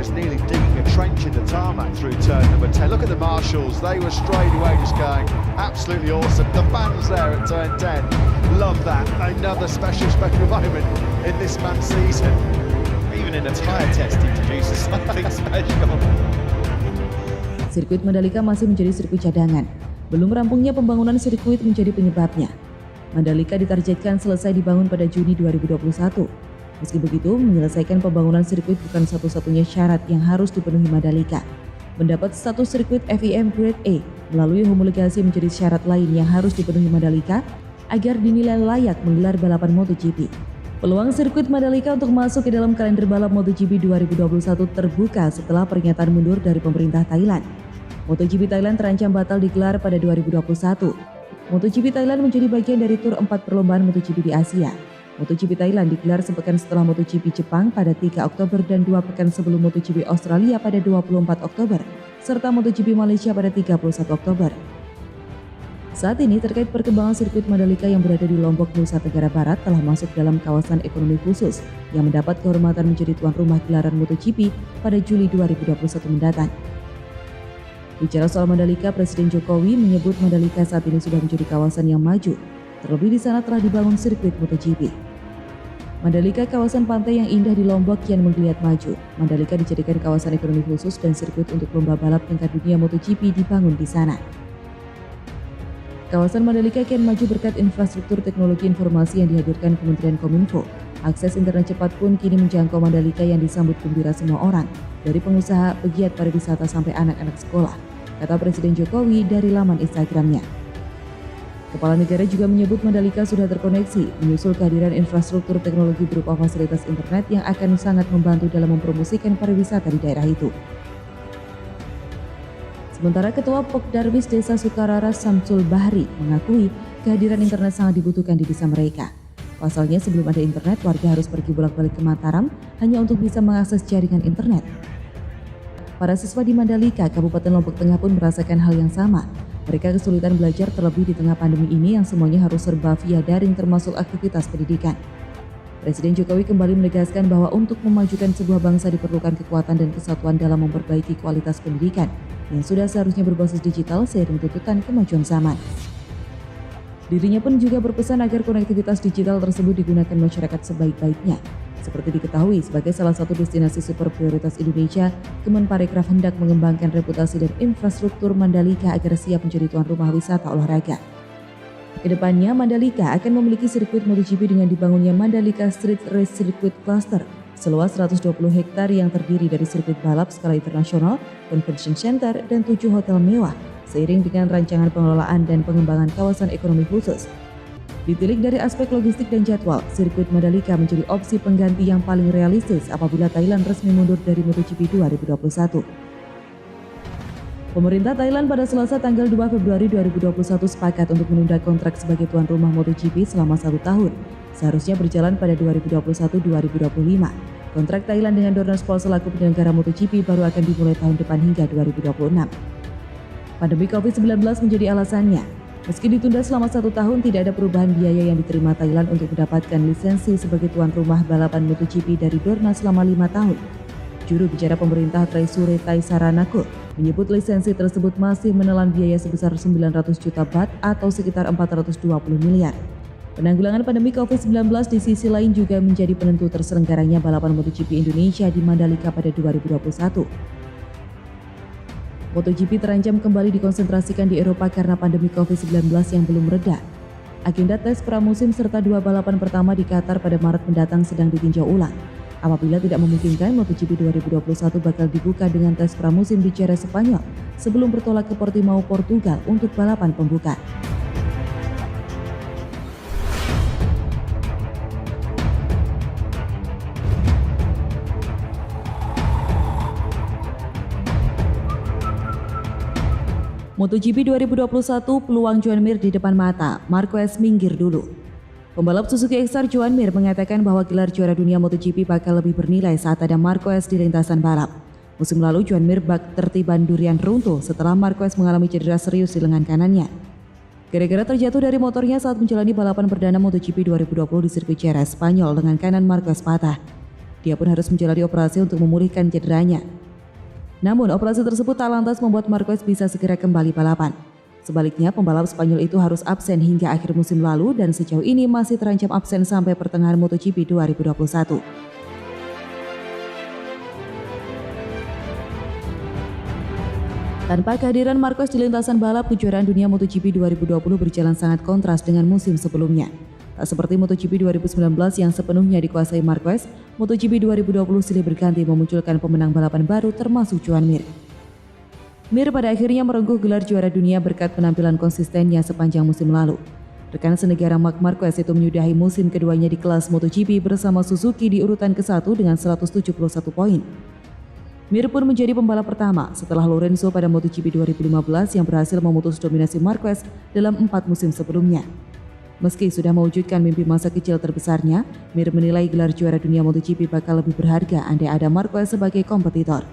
is nearly digging a trench in the tarmac through turn number 10. Look at the marshals, they were straight away just going absolutely awesome. The fans there at turn 10, love that. Another special moment in this man's season. Even in a tyre test introduces something special. Sirkuit Mandalika masih menjadi sirkuit cadangan. Belum rampungnya pembangunan sirkuit menjadi penyebabnya. Mandalika ditargetkan selesai dibangun pada Juni 2021. Meski begitu, menyelesaikan pembangunan sirkuit bukan satu-satunya syarat yang harus dipenuhi Mandalika. Mendapat status sirkuit FIM Grade A melalui homologasi menjadi syarat lain yang harus dipenuhi Mandalika agar dinilai layak menggelar balapan MotoGP. Peluang sirkuit Mandalika untuk masuk ke dalam kalender balap MotoGP 2021 terbuka setelah pernyataan mundur dari pemerintah Thailand. MotoGP Thailand terancam batal digelar pada 2021. MotoGP Thailand menjadi bagian dari tur 4 perlombaan MotoGP di Asia. MotoGP Thailand digelar sepekan setelah MotoGP Jepang pada 3 Oktober dan 2 pekan sebelum MotoGP Australia pada 24 Oktober, serta MotoGP Malaysia pada 31 Oktober. Saat ini terkait perkembangan sirkuit Mandalika yang berada di Lombok, Nusa Tenggara Barat telah masuk dalam kawasan ekonomi khusus yang mendapat kehormatan menjadi tuan rumah gelaran MotoGP pada Juli 2021 mendatang. Bicara soal Mandalika, Presiden Jokowi menyebut Mandalika saat ini sudah menjadi kawasan yang maju. Terlebih di sana telah dibangun sirkuit MotoGP. Mandalika, kawasan pantai yang indah di Lombok, kian menggeliat maju. Mandalika dijadikan kawasan ekonomi khusus dan sirkuit untuk lomba balap tingkat dunia MotoGP dibangun di sana. Kawasan Mandalika kian maju berkat infrastruktur teknologi informasi yang dihadirkan Kementerian Kominfo. Akses internet cepat pun kini menjangkau Mandalika yang disambut gembira semua orang, dari pengusaha, pegiat pariwisata sampai anak-anak sekolah, kata Presiden Jokowi dari laman Instagramnya. Kepala negara juga menyebut Mandalika sudah terkoneksi, menyusul kehadiran infrastruktur teknologi berupa fasilitas internet yang akan sangat membantu dalam mempromosikan pariwisata di daerah itu. Sementara Ketua Pokdarwis Desa Sukarara Samsul Bahri mengakui kehadiran internet sangat dibutuhkan di desa mereka. Pasalnya sebelum ada internet, warga harus pergi bolak-balik ke Mataram hanya untuk bisa mengakses jaringan internet. Para siswa di Mandalika, Kabupaten Lombok Tengah pun merasakan hal yang sama. Mereka kesulitan belajar terlebih di tengah pandemi ini yang semuanya harus serba via daring termasuk aktivitas pendidikan. Presiden Jokowi kembali menegaskan bahwa untuk memajukan sebuah bangsa diperlukan kekuatan dan kesatuan dalam memperbaiki kualitas pendidikan yang sudah seharusnya berbasis digital seiring tuntutan kemajuan zaman. Dirinya pun juga berpesan agar konektivitas digital tersebut digunakan masyarakat sebaik-baiknya. Seperti diketahui, sebagai salah satu destinasi super prioritas Indonesia, Kemenparekraf hendak mengembangkan reputasi dan infrastruktur Mandalika agar siap menjadi tuan rumah wisata olahraga. Kedepannya, Mandalika akan memiliki sirkuit MotoGP dengan dibangunnya Mandalika Street Race Circuit Cluster seluas 120 hektar yang terdiri dari sirkuit balap skala internasional, convention center, dan 7 hotel mewah, seiring dengan rancangan pengelolaan dan pengembangan kawasan ekonomi khusus. Ditilik dari aspek logistik dan jadwal, sirkuit Mandalika menjadi opsi pengganti yang paling realistis apabila Thailand resmi mundur dari MotoGP 2021. Pemerintah Thailand pada Selasa tanggal 2 Februari 2021 sepakat untuk menunda kontrak sebagai tuan rumah MotoGP selama 1 tahun. Seharusnya berjalan pada 2021-2025. Kontrak Thailand dengan Dorna Sport selaku penyelenggara MotoGP baru akan dimulai tahun depan hingga 2026. Pandemi COVID-19 menjadi alasannya. Meski ditunda selama 1 tahun, tidak ada perubahan biaya yang diterima Thailand untuk mendapatkan lisensi sebagai tuan rumah balapan MotoGP dari Dorna selama 5 tahun. Juru bicara pemerintah Trisure Taisaranako menyebut lisensi tersebut masih menelan biaya sebesar 900 juta baht atau sekitar 420 miliar. Penanggulangan pandemi COVID-19 di sisi lain juga menjadi penentu terselenggaranya balapan MotoGP Indonesia di Mandalika pada 2021. MotoGP terancam kembali dikonsentrasikan di Eropa karena pandemi COVID-19 yang belum reda. Agenda tes pramusim serta 2 balapan pertama di Qatar pada Maret mendatang sedang ditinjau ulang. Apabila tidak memungkinkan, MotoGP 2021 bakal dibuka dengan tes pramusim di Jerez, Spanyol sebelum bertolak ke Portimao, Portugal untuk balapan pembuka. MotoGP 2021 peluang Joan Mir di depan mata, Marquez minggir dulu. Pembalap Suzuki X-Star Joan Mir mengatakan bahwa gelar juara dunia MotoGP bakal lebih bernilai saat ada Marquez di lintasan balap. Musim lalu Joan Mir bak tertiban durian runtuh setelah Marquez mengalami cedera serius di lengan kanannya. Gara-gara terjatuh dari motornya saat menjalani balapan perdana MotoGP 2020 di sirkuit Jerez, Spanyol, lengan kanan Marquez patah. Dia pun harus menjalani operasi untuk memulihkan cederanya. Namun operasi tersebut tak lantas membuat Marquez bisa segera kembali balapan. Sebaliknya, pembalap Spanyol itu harus absen hingga akhir musim lalu dan sejauh ini masih terancam absen sampai pertengahan MotoGP 2021. Tanpa kehadiran Marquez di lintasan balap, kejuaraan dunia MotoGP 2020 berjalan sangat kontras dengan musim sebelumnya. Tak seperti MotoGP 2019 yang sepenuhnya dikuasai Marquez, MotoGP 2020 silih berganti memunculkan pemenang balapan baru termasuk Joan Mir. Mir pada akhirnya merengkuh gelar juara dunia berkat penampilan konsistennya sepanjang musim lalu. Rekan senegara Marc Marquez itu menyudahi musim keduanya di kelas MotoGP bersama Suzuki di urutan ke-1 dengan 171 poin. Mir pun menjadi pembalap pertama setelah Lorenzo pada MotoGP 2015 yang berhasil memutus dominasi Marquez dalam 4 musim sebelumnya. Meski sudah mewujudkan mimpi masa kecil terbesarnya, Mir menilai gelar juara dunia MotoGP bakal lebih berharga andai ada Marquez sebagai kompetitor.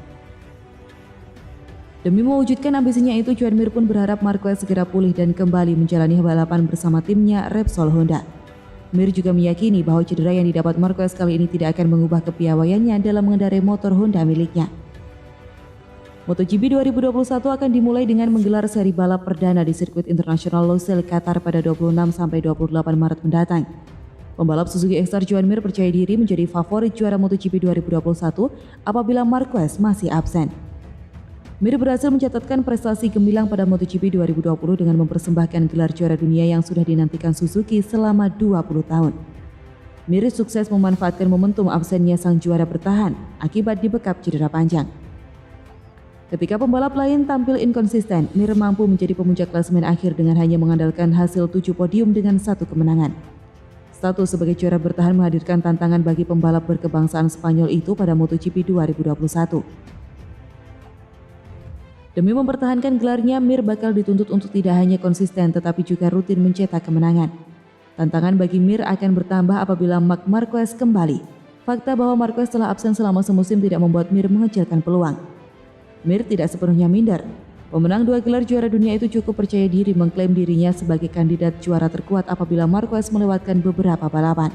Demi mewujudkan ambisinya itu, Joan Mir pun berharap Marquez segera pulih dan kembali menjalani balapan bersama timnya Repsol Honda. Mir juga meyakini bahwa cedera yang didapat Marquez kali ini tidak akan mengubah kepiawaiannya dalam mengendarai motor Honda miliknya. MotoGP 2021 akan dimulai dengan menggelar seri balap perdana di sirkuit internasional Losail, Qatar pada 26-28 Maret mendatang. Pembalap Suzuki X-Star Joan Mir percaya diri menjadi favorit juara MotoGP 2021 apabila Marquez masih absen. Mir berhasil mencatatkan prestasi gemilang pada MotoGP 2020 dengan mempersembahkan gelar juara dunia yang sudah dinantikan Suzuki selama 20 tahun. Mir sukses memanfaatkan momentum absennya sang juara bertahan akibat dibekap cedera panjang. Ketika pembalap lain tampil inkonsisten, Mir mampu menjadi pemuncak klasemen akhir dengan hanya mengandalkan hasil 7 podium dengan 1 kemenangan. Status sebagai juara bertahan menghadirkan tantangan bagi pembalap berkebangsaan Spanyol itu pada MotoGP 2021. Demi mempertahankan gelarnya, Mir bakal dituntut untuk tidak hanya konsisten tetapi juga rutin mencetak kemenangan. Tantangan bagi Mir akan bertambah apabila Marc Marquez kembali. Fakta bahwa Marquez telah absen selama semusim tidak membuat Mir mengecilkan peluang. Mir tidak sepenuhnya minder. Pemenang 2 gelar juara dunia itu cukup percaya diri mengklaim dirinya sebagai kandidat juara terkuat apabila Marquez melewatkan beberapa balapan.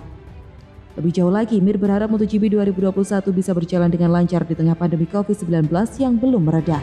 Lebih jauh lagi, Mir berharap MotoGP 2021 bisa berjalan dengan lancar di tengah pandemi COVID-19 yang belum mereda.